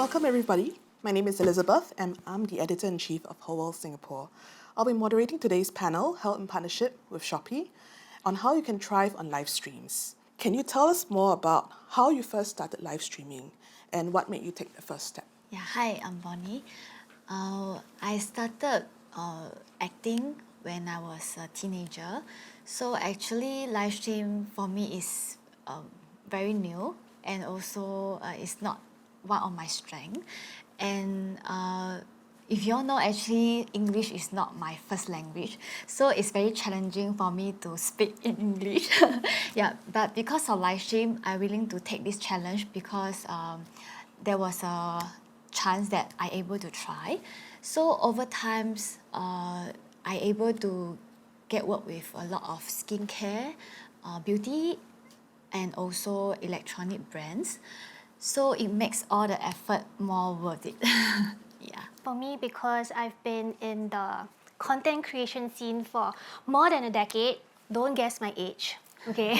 Welcome, everybody. My name is Elizabeth, and I'm the editor-in-chief of Whole World Singapore. I'll be moderating today's panel, held in partnership with Shopee, on how you can thrive on live streams. Can you tell us more about how you first started live streaming and what made you take the first step? Yeah, hi, I'm Bonnie. I started acting when I was a teenager. So actually, live stream for me is very new, and also it's not one of my strengths. And if you all know, actually, English is not my first language, so it's very challenging for me to speak in English. Yeah, but because of live stream, I'm willing to take this challenge because there was a chance that I able to try. So over times, I able to get work with a lot of skincare, beauty, and also electronic brands. So it makes all the effort more worth it. Yeah. For me, because I've been in the content creation scene for more than a decade, don't guess my age, okay?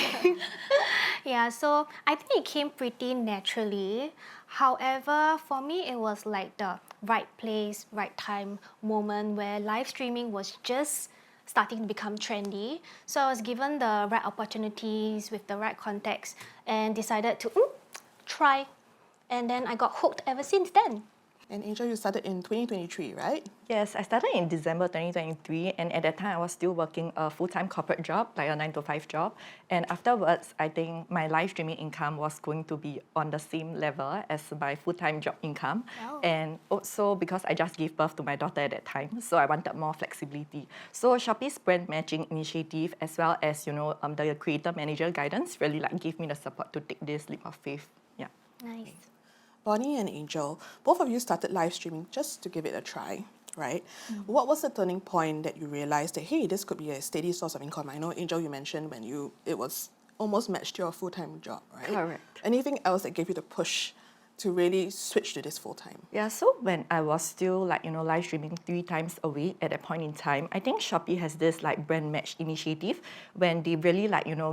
Yeah, so I think it came pretty naturally. However, for me, it was like the right place, right time moment where live streaming was just starting to become trendy. So I was given the right opportunities with the right context and decided to try. And then I got hooked ever since then. And Angel, you started in 2023, right? Yes, I started in December 2023, and at that time I was still working a full-time corporate job, like a 9 to 5 job. And afterwards, I think my live streaming income was going to be on the same level as my full-time job income. Wow. And also because I just gave birth to my daughter at that time, so I wanted more flexibility. So Shopee's brand matching initiative, as well as the creator manager guidance, really gave me the support to take this leap of faith. Yeah. Nice. Bonnie and Angel, both of you started live streaming just to give it a try, right? What was the turning point that you realized that, hey, this could be a steady source of income? I know, Angel, you mentioned when it was almost matched your full-time job, right? Correct. Anything else that gave you the push to really switch to this full-time? Yeah, so when I was still live streaming 3 times a week at that point in time, I think Shopee has this brand match initiative when they really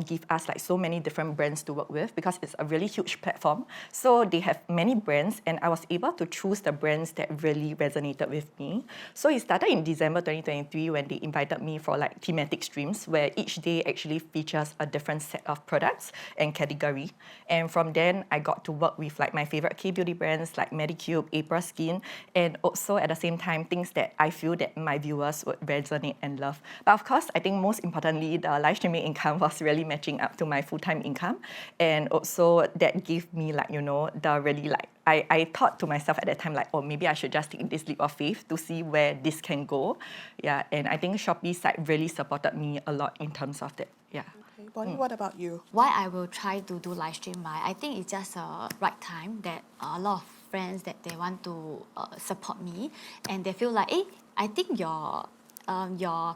give us so many different brands to work with, because it's a really huge platform. So they have many brands, and I was able to choose the brands that really resonated with me. So it started in December 2023 when they invited me for thematic streams where each day actually features a different set of products and category. And from then I got to work with my favorite K-beauty brands like Medicube, April Skin, and also at the same time things that I feel that my viewers would resonate and love. But of course, I think most importantly, the live streaming income was really matching up to my full-time income, and also that gave me the really I thought to myself at that time oh, maybe I should just take this leap of faith to see where this can go. Yeah, and I think Shopee's side really supported me a lot in terms of that. Yeah. Okay, Bonnie, what about you? Why I will try to do live stream, right? I think it's just a right time that a lot of friends that they want to support me, and they feel like, hey, I think your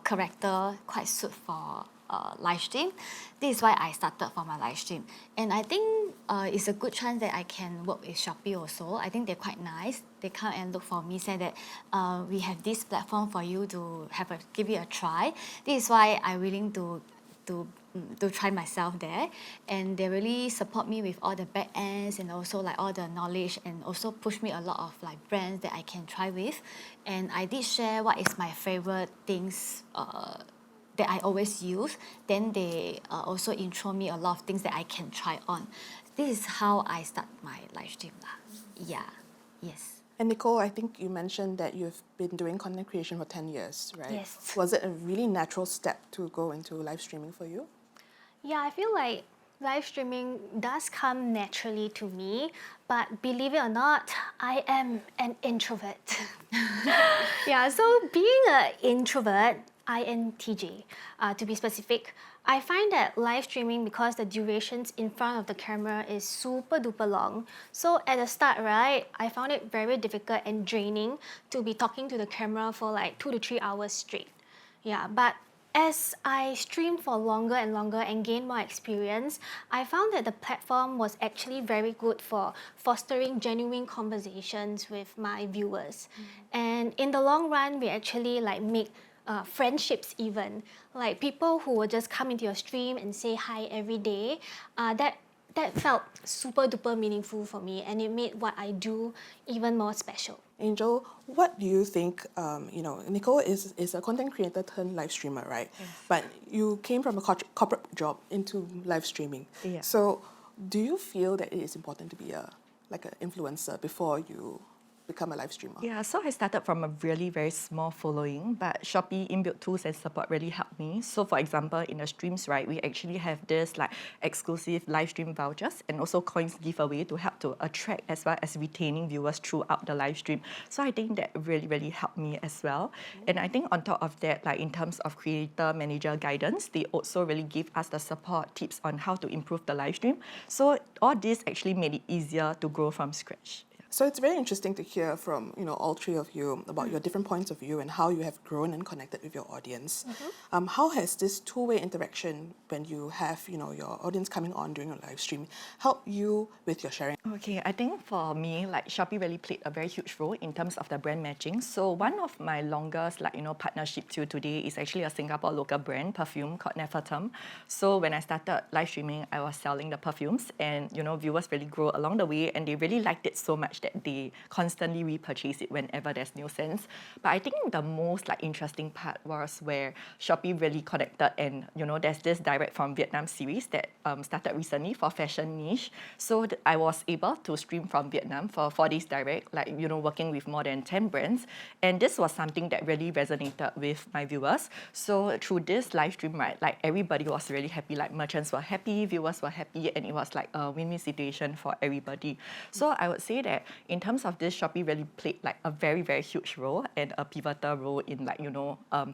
character quite suit for live stream. This is why I started for my live stream. And I think it's a good chance that I can work with Shopee also. I think they're quite nice. They come and look for me, say that we have this platform for you to give it a try. This is why I'm willing to try myself there, and they really support me with all the back ends and also all the knowledge, and also push me a lot of brands that I can try with. And I did share what is my favorite things that I always use. Then they also intro me a lot of things that I can try on. This is how I start my live stream lah. Yeah, yes. And Nicole, I think you mentioned that you've been doing content creation for 10 years, right? Yes. Was it a really natural step to go into live streaming for you? Yeah, I feel like live streaming does come naturally to me, but believe it or not, I am an introvert. Yeah, so being an introvert, INTJ, to be specific, I find that live streaming, because the durations in front of the camera is super duper long. So at the start, right, I found it very difficult and draining to be talking to the camera for 2 to 3 hours straight. Yeah, but as I streamed for longer and longer and gained more experience, I found that the platform was actually very good for fostering genuine conversations with my viewers. And in the long run, we actually make friendships even. People who will just come into your stream and say hi every day. That that felt super duper meaningful for me, and it made what I do even more special. Angel, what do you think? Nicole is a content creator turned live streamer, right? Yes. But you came from a corporate job into live streaming. Yeah. So, do you feel that it is important to be an influencer before you become a live streamer? Yeah, so I started from a really very small following, but Shopee inbuilt tools and support really helped me. So for example, in the streams, right, we actually have this like exclusive live stream vouchers and also coins giveaway to help to attract as well as retaining viewers throughout the live stream. So I think that really helped me as well. And I think on top of that, like in terms of creator manager guidance, they also really give us the support tips on how to improve the live stream. So all this actually made it easier to grow from scratch. So it's very interesting to hear from all three of you about your different points of view and how you have grown and connected with your audience. How has this two-way interaction when you have your audience coming on during your live stream help you with your sharing? Okay, I think for me, like Shopee really played a very huge role in terms of the brand matching. So one of my longest, partnership till today is actually a Singapore local brand perfume called Nefertum. So when I started live streaming, I was selling the perfumes, and viewers really grow along the way, and they really liked it so much that they constantly repurchase it whenever there's new scents. But I think the most interesting part was where Shopee really connected, and there's this direct from Vietnam series that started recently for fashion niche. So I was able to stream from Vietnam for 4 days direct, working with more than 10 brands. And this was something that really resonated with my viewers. So through this live stream, right, everybody was really happy, merchants were happy, viewers were happy, and it was a win-win situation for everybody. So I would say that in terms of this, Shopee really played a very huge role and a pivotal role in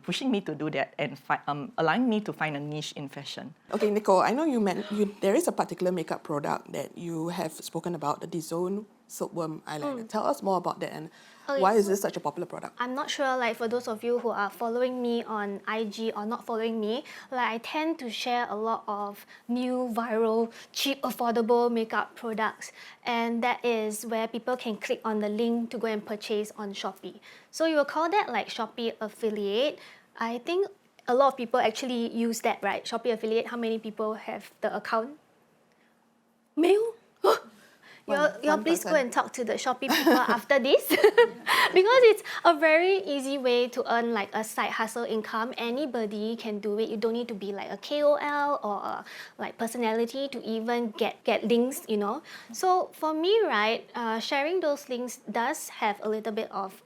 pushing me to do that and allowing me to find a niche in fashion. Okay, Nicole, I know there is a particular makeup product that you have spoken about, the D-Zone Silkworm Eyeliner. Tell us more about that and why is this such a popular product? I'm not sure, for those of you who are following me on IG or not following me, I tend to share a lot of new, viral, cheap, affordable makeup products. And that is where people can click on the link to go and purchase on Shopee. So you will call that Shopee affiliate. I think a lot of people actually use that, right? Shopee affiliate, how many people have the account? Mail? You please go and talk to the Shopee people after this because it's a very easy way to earn a side hustle income. Anybody can do it. You don't need to be a KOL or a personality to even get links, So for me, right, sharing those links does have a little bit of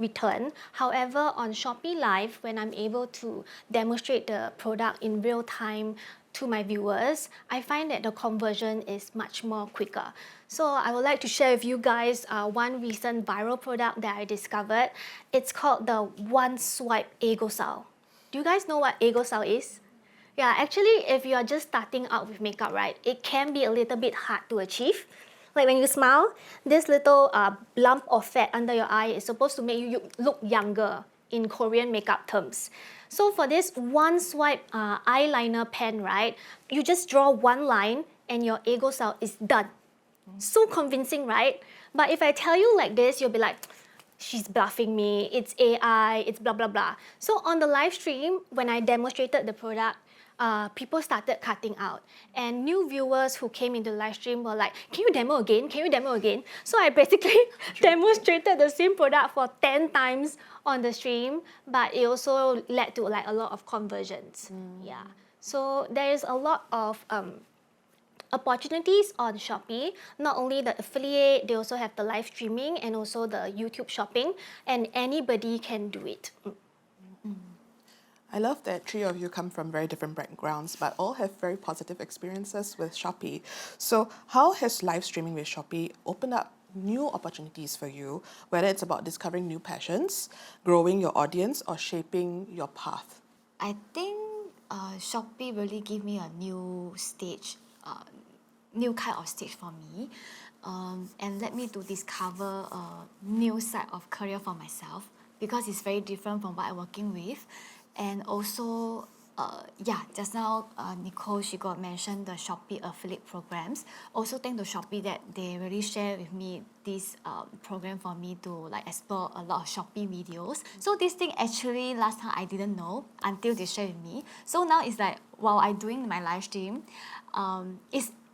return. However, on Shopee Live, when I'm able to demonstrate the product in real time to my viewers, I find that the conversion is much more quicker. So I would like to share with you guys one recent viral product that I discovered. It's called the One Swipe Egosal. Do you guys know what Egosal is? Yeah, actually, if you are just starting out with makeup, right, it can be a little bit hard to achieve. When you smile, this little lump of fat under your eye is supposed to make you look younger in Korean makeup terms. So for this one swipe eyeliner pen, right, you just draw one line and your Egosal is done. So convincing, right? But if I tell you like this, you'll be like, she's bluffing me, it's AI, it's blah, blah, blah. So on the live stream, when I demonstrated the product, people started cutting out. And new viewers who came into the live stream were like, can you demo again? Can you demo again? So I basically demonstrated the same product for 10 times on the stream, but it also led to a lot of conversions. Yeah. So there is a lot of opportunities on Shopee. Not only the affiliate, they also have the live streaming and also the YouTube shopping, and anybody can do it. I love that three of you come from very different backgrounds, but all have very positive experiences with Shopee. So how has live streaming with Shopee opened up new opportunities for you, whether it's about discovering new passions, growing your audience, or shaping your path? I think Shopee really gave me a new stage, new kind of stage for me, and led me to discover a new side of career for myself because it's very different from what I'm working with. And also, just now Nicole, she got mentioned the Shopee affiliate programs. Also thank to Shopee that they really share with me this program for me to explore a lot of Shopee videos. So this thing actually last time I didn't know until they share with me. So now it's while I'm doing my live stream,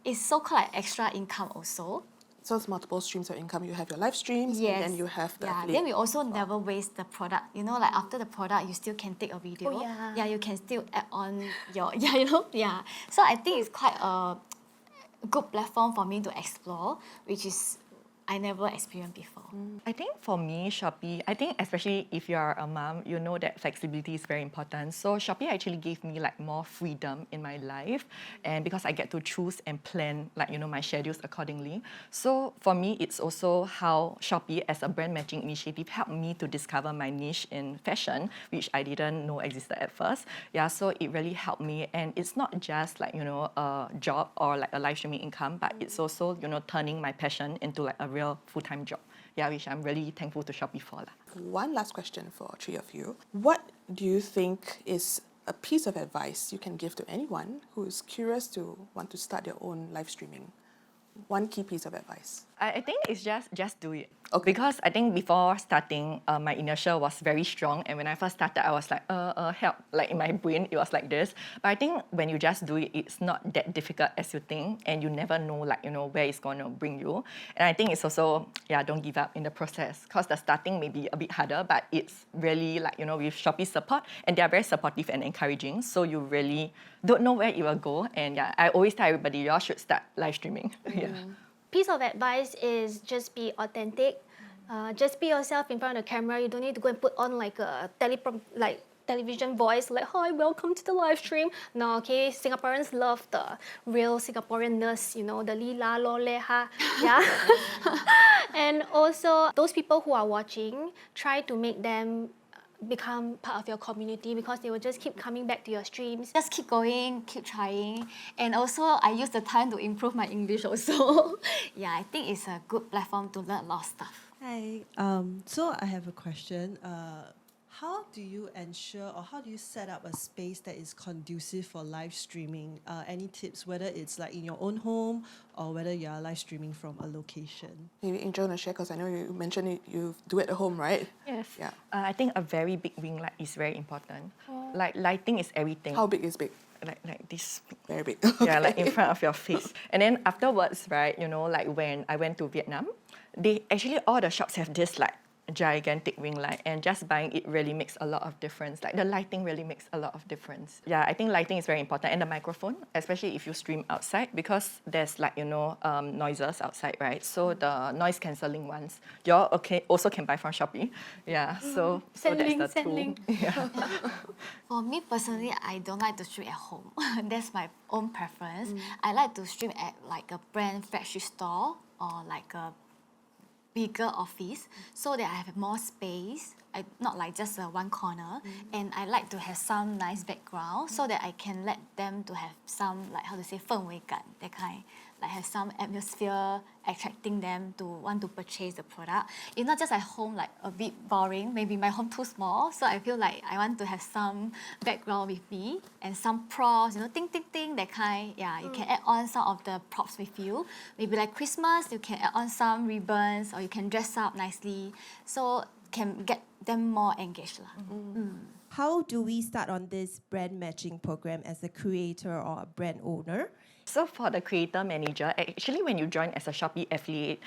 it's so-called like extra income also. So it's multiple streams of income. You have your live streams, Yes. and then you have the yeah. affiliate. Then we also never waste the product. You know, like after the product, you still can take a video. Oh, yeah. Yeah, you can still add on your you know. Yeah. So I think it's quite a good platform for me to explore, which is I never experienced before. I think for me, Shopee, I think especially if you're a mom, you know that flexibility is very important. So Shopee actually gave me like more freedom in my life, and because I get to choose and plan like, you know, my schedules accordingly. So for me, it's also how Shopee as a brand matching initiative helped me to discover my niche in fashion, which I didn't know existed at first. Yeah, so it really helped me, and it's not just like, you know, a job or like a live streaming income, but it's also, you know, turning my passion into like a real full-time job. Yeah, which I'm really thankful to Shopee for. One last question for three of you. What do you think is a piece of advice you can give to anyone who is curious to want to start their own live streaming? One key piece of advice. I think it's just do it. Okay. Because I think before starting, my inertia was very strong, and when I first started, I was like, help. Like in my brain, it was like this. But I think when you just do it, it's not that difficult as you think, and you never know, like, you know, where it's going to bring you. And I think it's also, yeah, don't give up in the process, because the starting may be a bit harder, but it's really like, you know, with Shopee's support, and they are very supportive and encouraging, so you really don't know where it will go. And yeah, I always tell everybody, you all should start live streaming. Yeah. Piece of advice is just be authentic. Just be yourself in front of the camera. You don't need to go and put on like a television voice like, hi, welcome to the live stream. No, okay, Singaporeans love the real Singaporeanness, you know, the li la lo le ha. Yeah. And also, those people who are watching, try to make them become part of your community, because they will just keep coming back to your streams. Just keep going, keep trying. And also, I use the time to improve my English also. Yeah, I think it's a good platform to learn a lot of stuff. Hi. So I have a question. How do you ensure, or how do you set up a space that is conducive for live streaming? Any tips, whether it's like in your own home or whether you are live streaming from a location? Maybe Angel want to share, because I know you mentioned you do it at home, right? Yes. Yeah. I think a very big ring light is very important. Like lighting is everything. How big is big? Like this. Very big. Yeah, like in front of your face. And then afterwards, right, you know, like when I went to Vietnam, they actually, all the shops have this like gigantic ring light, and just buying it really makes a lot of difference. Like the lighting really makes a lot of difference. Yeah, I think lighting is very important, and the microphone, especially if you stream outside, because there's like, you know, noises outside, right? So the noise cancelling ones, you all also can buy from Shopee. Yeah, so that's the tool. Yeah. For me personally, I don't like to stream at home. That's my own preference. I like to stream at like a brand flagship store or like a bigger office, so that I have more space. Not like just one corner. And I like to have some nice background, so that I can let them to have some, like, how to say, 氛围感, that kind. Like have some atmosphere attracting them to want to purchase the product. It's not just at home, like a bit boring. Maybe my home too small, so I feel like I want to have some background with me and some props, you know, ting ting ting, that kind. Yeah, you can add on some of the props with you. Maybe like Christmas, you can add on some ribbons, or you can dress up nicely, so can get them more engaged lah. How do we start on this brand matching program as a creator or a brand owner? So for the creator manager, actually when you join as a Shopee affiliate,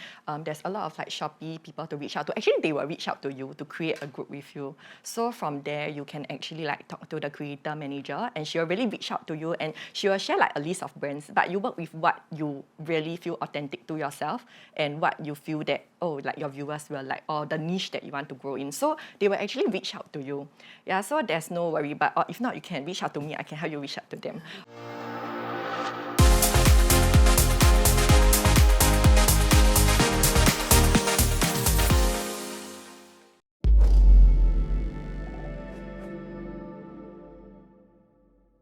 there's a lot of like Shopee people to reach out to. Actually, they will reach out to you to create a group with you. So from there, you can actually like talk to the creator manager, and she will really reach out to you, and she will share like a list of brands, but you work with what you really feel authentic to yourself, and what you feel that, oh, like your viewers will like, or the niche that you want to grow in. So they will actually reach out to you. Yeah, so there's no worry, but or if not, you can reach out to me. I can help you reach out to them.